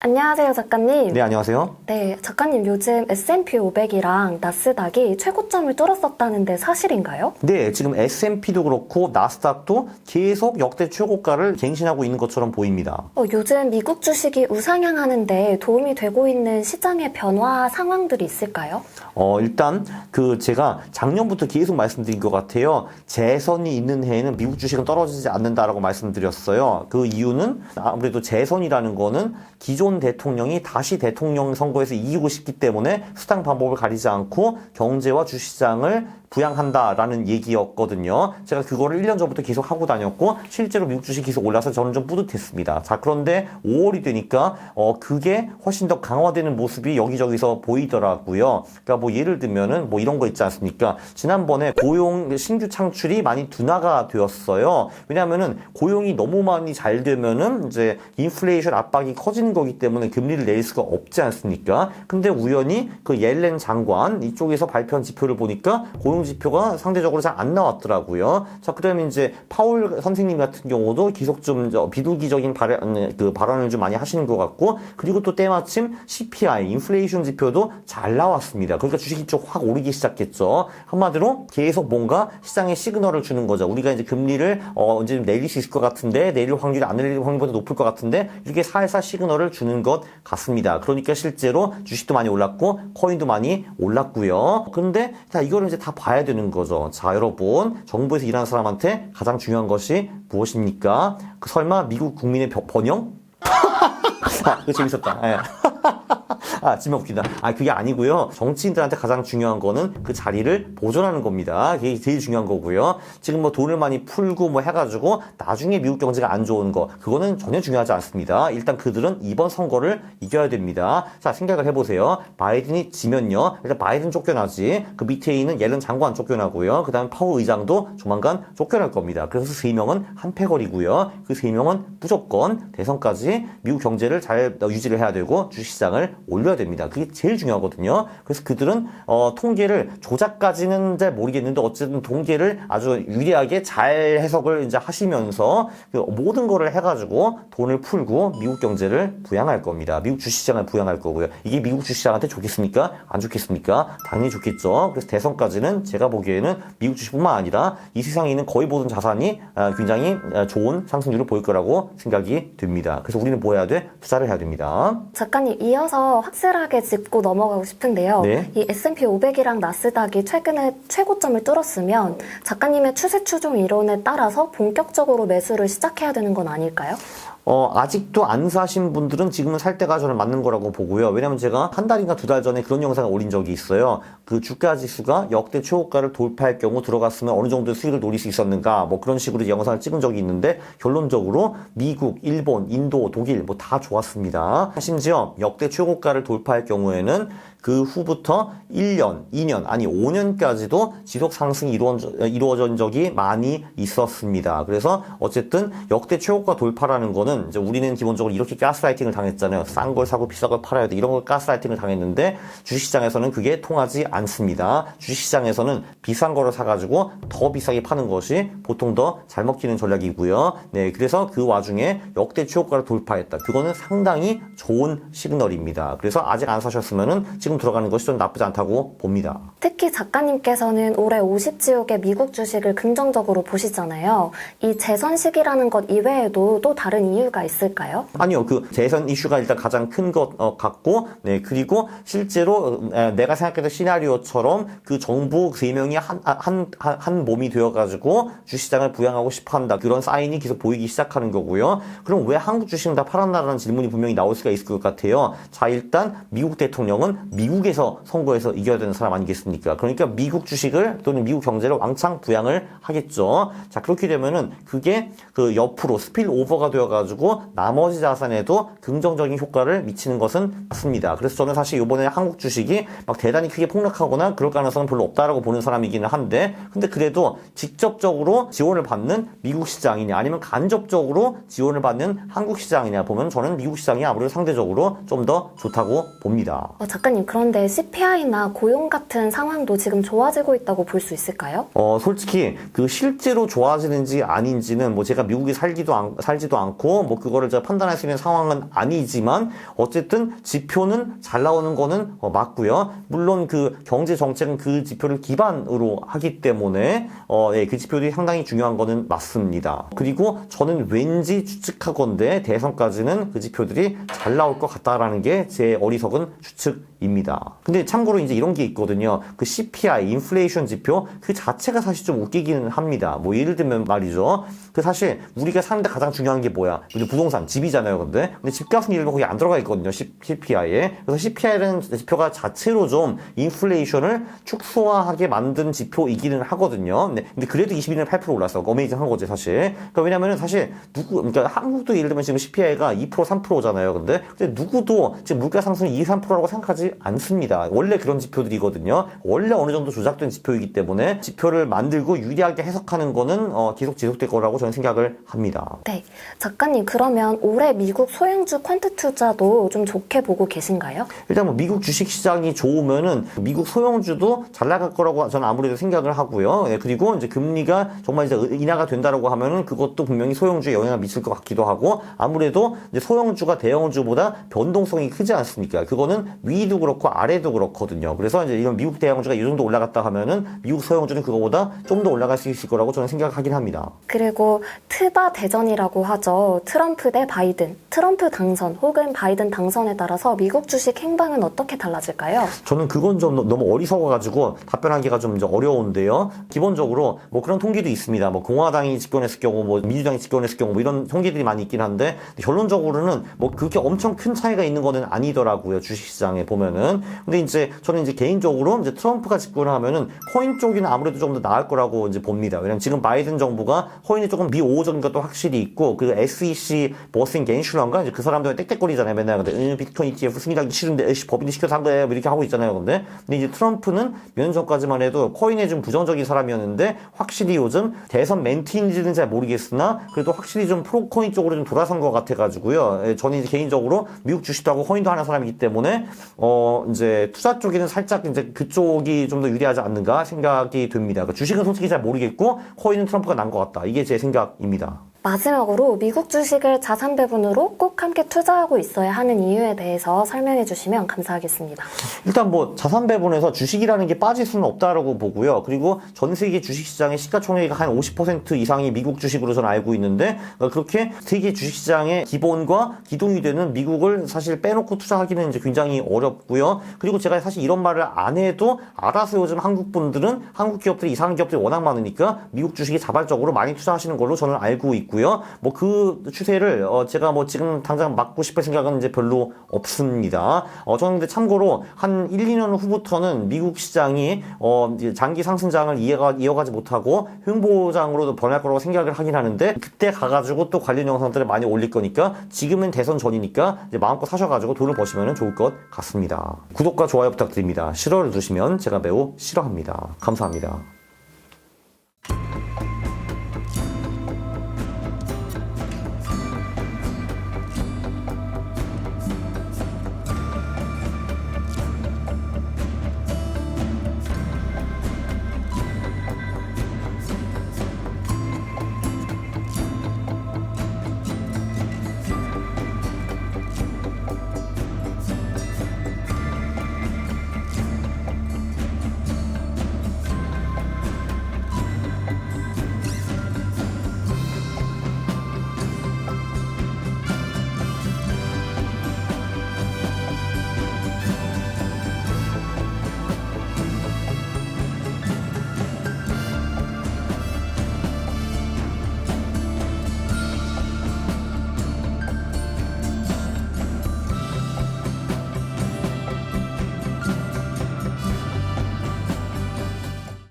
안녕하세요, 작가님. 네, 안녕하세요. 네, 작가님 요즘 S&P 500이랑 나스닥이 최고점을 뚫었었다는데 사실인가요? 네, 지금 S&P도 그렇고 나스닥도 계속 역대 최고가를 갱신하고 있는 것처럼 보입니다. 요즘 미국 주식이 우상향하는데 도움이 되고 있는 시장의 변화 상황들이 있을까요? 일단 제가 작년부터 계속 말씀드린 것 같아요. 재선이 있는 해에는 미국 주식은 떨어지지 않는다라고 말씀드렸어요. 그 이유는 아무래도 재선이라는 거는 기존 대통령이 다시 대통령 선거에서 이기고 싶기 때문에 수당 방법을 가리지 않고 경제와 주시장을 부양한다라는 얘기였거든요. 제가 그거를 1년 전부터 계속 하고 다녔고 실제로 미국 주식 계속 올라서 저는 좀 뿌듯했습니다. 자, 그런데 5월이 되니까 그게 훨씬 더 강화되는 모습이 여기저기서 보이더라고요. 그러니까 뭐 예를 들면은 뭐 이런 거 있지 않습니까? 지난번에 고용 신규 창출이 많이 둔화가 되었어요. 왜냐하면은 고용이 너무 많이 잘 되면은 이제 인플레이션 압박이 커지는 거기 때문에 금리를 내릴 수가 없지 않습니까? 근데 우연히 그 옐렌 장관 이쪽에서 발표한 지표를 보니까 고용 지표가 상대적으로 잘 안 나왔더라고요. 자, 그다음에 이제 파월 선생님 같은 경우도 계속 좀 비둘기적인 발언을 좀 많이 하시는 것 같고, 그리고 또 때마침 CPI, 인플레이션 지표도 잘 나왔습니다. 그러니까 주식이 좀 확 오르기 시작했죠. 한마디로 계속 뭔가 시장에 시그널을 주는 거죠. 우리가 이제 금리를 언제 좀 내릴 수 있을 것 같은데, 내릴 확률이 안 내릴 확률보다 높을 것 같은데, 이렇게 살살 시그널을 주는 것 같습니다. 그러니까 실제로 주식도 많이 올랐고, 코인도 많이 올랐고요. 그런데 자, 이거를 이제 다 봐야 되는 거죠. 자, 여러분, 정부에서 일하는 사람한테 가장 중요한 것이 무엇입니까? 설마 미국 국민의 번영? 그거 재밌었다. 예. 지면 웃기다. 그게 아니고요. 정치인들한테 가장 중요한 거는 그 자리를 보존하는 겁니다. 그게 제일 중요한 거고요. 지금 뭐 돈을 많이 풀고 뭐 해가지고 나중에 미국 경제가 안 좋은 거, 그거는 전혀 중요하지 않습니다. 일단 그들은 이번 선거를 이겨야 됩니다. 자, 생각을 해보세요. 바이든이 지면요. 일단 바이든 쫓겨나지. 그 밑에 있는 옐런 장관 쫓겨나고요. 그 다음에 파월 의장도 조만간 쫓겨날 겁니다. 그래서 3명은 한 패거리고요. 그 3명은 무조건 대선까지 미국 경제를 잘 유지를 해야 되고 주식시장을 올려야 됩니다. 그게 제일 중요하거든요. 그래서 그들은 통계를 조작까지는 잘 모르겠는데 어쨌든 통계를 아주 유리하게 잘 해석을 이제 하시면서 모든 거를 해가지고 돈을 풀고 미국 경제를 부양할 겁니다. 미국 주식시장을 부양할 거고요. 이게 미국 주식시장한테 좋겠습니까? 안 좋겠습니까? 당연히 좋겠죠. 그래서 대선까지는 제가 보기에는 미국 주식뿐만 아니라 이 세상에 있는 거의 모든 자산이 굉장히 좋은 상승률을 보일 거라고 생각이 듭니다. 그래서 우리는 뭐 해야 돼? 투자를 해야 됩니다. 작가님, 이어서 확실하게 짚고 넘어가고 싶은데요. 네. 이 S&P 500이랑 나스닥이 최근에 최고점을 뚫었으면 작가님의 추세 추종 이론에 따라서 본격적으로 매수를 시작해야 되는 건 아닐까요? 아직도 안 사신 분들은 지금은 살 때가 저는 맞는 거라고 보고요. 왜냐면 제가 한 달인가 2달 전에 그런 영상을 올린 적이 있어요. 그 주가 지수가 역대 최고가를 돌파할 경우 들어갔으면 어느 정도의 수익을 노릴 수 있었는가, 뭐 그런 식으로 영상을 찍은 적이 있는데, 결론적으로 미국, 일본, 인도, 독일 뭐 다 좋았습니다. 심지어 역대 최고가를 돌파할 경우에는 그 후부터 1년, 2년, 아니 5년까지도 지속 상승이 이루어진 적이 많이 있었습니다. 그래서 어쨌든 역대 최고가 돌파라는 거는 이제 우리는 기본적으로 이렇게 가스라이팅을 당했잖아요. 싼 걸 사고 비싼 걸 팔아야 돼. 이런 걸 가스라이팅을 당했는데 주식시장에서는 그게 통하지 않습니다. 주식시장에서는 비싼 거를 사가지고 더 비싸게 파는 것이 보통 더 잘 먹히는 전략이고요. 네, 그래서 그 와중에 역대 최고가를 돌파했다. 그거는 상당히 좋은 시그널입니다. 그래서 아직 안 사셨으면은 지금 들어가는 것이 좀 나쁘지 않다고 봅니다. 특히 작가님께서는 올해 50지역의 미국 주식을 긍정적으로 보시잖아요. 이 재선 시기라는 것 이외에도 또 다른 이유가 있을까요? 아니요. 그 재선 이슈가 일단 가장 큰 것 같고, 네, 그리고 실제로 내가 생각했던 시나리오처럼 그 정부 3명이 한 몸이 되어가지고 주시장을 부양하고 싶어한다. 그런 사인이 계속 보이기 시작하는 거고요. 그럼 왜 한국 주식은 다 팔았나라는 질문이 분명히 나올 수가 있을 것 같아요. 자, 일단 미국 대통령은 미국에서 선거에서 이겨야 되는 사람 아니겠습니까? 그러니까 미국 주식을 또는 미국 경제를 왕창 부양을 하겠죠. 자, 그렇게 되면은 그게 그 옆으로 스필 오버가 되어가지고 나머지 자산에도 긍정적인 효과를 미치는 것은 맞습니다. 그래서 저는 사실 이번에 한국 주식이 막 대단히 크게 폭락하거나 그럴 가능성은 별로 없다라고 보는 사람이기는 한데, 근데 그래도 직접적으로 지원을 받는 미국 시장이냐 아니면 간접적으로 지원을 받는 한국 시장이냐 보면 저는 미국 시장이 아무래도 상대적으로 좀 더 좋다고 봅니다. 작가님, 그런데 CPI나 고용 같은 상황도 지금 좋아지고 있다고 볼 수 있을까요? 솔직히 그 실제로 좋아지는지 아닌지는 뭐 제가 미국에 살지도 않고 뭐 그거를 제가 판단할 수 있는 상황은 아니지만 어쨌든 지표는 잘 나오는 거는 맞고요. 물론 그 경제 정책은 그 지표를 기반으로 하기 때문에 예, 그 지표들이 상당히 중요한 거는 맞습니다. 그리고 저는 왠지 추측하건대 대선까지는 그 지표들이 잘 나올 것 같다라는 게 제 어리석은 추측입니다. 근데 참고로 이제 이런 게 있거든요. 그 CPI, 인플레이션 지표 그 자체가 사실 좀 웃기기는 합니다. 뭐 예를 들면 말이죠. 그 사실 우리가 사는데 가장 중요한 게 뭐야? 부동산, 집이잖아요. 근데 집값은 예를 들면 거기 안 들어가 있거든요. CPI에. 그래서 CPI라는 지표가 자체로 좀 인플레이션을 축소화하게 만든 지표이기는 하거든요. 근데 그래도 21년에 8% 올랐어. 어메이징한 거지 사실. 그러니까 왜냐면은 사실 그러니까 한국도 예를 들면 지금 CPI가 2% 3%잖아요. 근데 누구도 지금 물가 상승이 2, 3%라고 생각하지 않습니다. 원래 그런 지표들이거든요. 원래 어느 정도 조작된 지표이기 때문에 지표를 만들고 유리하게 해석하는 거는 계속 지속될 거라고 저는 생각을 합니다. 네. 작가님, 그러면 올해 미국 소형주 퀀트 투자도 좀 좋게 보고 계신가요? 일단 뭐 미국 주식시장이 좋으면은 미국 소형주도 잘 나갈 거라고 저는 아무래도 생각을 하고요. 예, 그리고 이제 금리가 정말 이제 인하가 된다라고 하면은 그것도 분명히 소형주에 영향을 미칠 것 같기도 하고 아무래도 이제 소형주가 대형주보다 변동성이 크지 않습니까? 그거는 위도 그렇고 아래도 그렇거든요. 그래서 이제 이런 미국 대형주가 이 정도 올라갔다 하면은 미국 소형주는 그거보다 좀 더 올라갈 수 있을 거라고 저는 생각하긴 합니다. 그리고 트바 대전이라고 하죠. 트럼프 대 바이든, 트럼프 당선 혹은 바이든 당선에 따라서 미국 주식 행방은 어떻게 달라질까요? 저는 그건 좀 너무 어리석어가지고 답변하기가 좀 이제 어려운데요. 기본적으로 뭐 그런 통계도 있습니다. 뭐 공화당이 집권했을 경우, 뭐 민주당이 집권했을 경우, 뭐 이런 통계들이 많이 있긴 한데 결론적으로는 뭐 그렇게 엄청 큰 차이가 있는 거는 아니더라고요. 주식시장에 보면은. 근데 이제 저는 이제 개인적으로 이제 트럼프가 집권을 하면은 코인 쪽이는 아무래도 좀 더 나을 거라고 이제 봅니다. 왜냐면 지금 바이든 정부가 코인이 조금 미호적인 것도 확실히 있고 그 SEC 버싱 겐슐런가 이제 그 사람들 땡땡거리잖아요. 맨날 근데 비트코인 ETF 승인하기 싫은데 법인이 시켜서 한 거예요. 뭐 이렇게 하고 있잖아요. 근데 이제 트럼프는 몇 년 전까지만 해도 코인에 좀 부정적인 사람이었는데 확실히 요즘 대선 멘트인지는 잘 모르겠으나 그래도 확실히 좀 프로 코인 쪽으로 좀 돌아선 것 같아가지고요. 예, 저는 이제 개인적으로 미국 주식도 하고 코인도 하는 사람이기 때문에 이제 투자 쪽에는 살짝 이제 그쪽이 좀 더 유리하지 않는가 생각이 듭니다. 그러니까 주식은 솔직히 잘 모르겠고 코인은 트럼프가 난 것 같다. 이게 제 생각입니다. 마지막으로 미국 주식을 자산 배분으로 꼭 함께 투자하고 있어야 하는 이유에 대해서 설명해 주시면 감사하겠습니다. 일단 뭐 자산 배분에서 주식이라는 게 빠질 수는 없다라고 보고요. 그리고 전 세계 주식시장의 시가총액이 한 50% 이상이 미국 주식으로 저는 알고 있는데 그렇게 세계 주식시장의 기본과 기둥이 되는 미국을 사실 빼놓고 투자하기는 이제 굉장히 어렵고요. 그리고 제가 사실 이런 말을 안 해도 알아서 요즘 한국 분들은 한국 기업들이 이상한 기업들이 워낙 많으니까 미국 주식에 자발적으로 많이 투자하시는 걸로 저는 알고 있고 뭐 그 추세를 제가 뭐 지금 당장 막고 싶을 생각은 이제 별로 없습니다. 저는 근데 참고로 한 1, 2년 후부터는 미국 시장이 이제 장기 상승장을 이어가지 못하고 횡보장으로 변할 거라고 생각을 하긴 하는데 그때 가가지고 또 관련 영상들을 많이 올릴 거니까 지금은 대선 전이니까 이제 마음껏 사셔가지고 돈을 버시면 좋을 것 같습니다. 구독과 좋아요 부탁드립니다. 싫어를 두시면 제가 매우 싫어합니다. 감사합니다.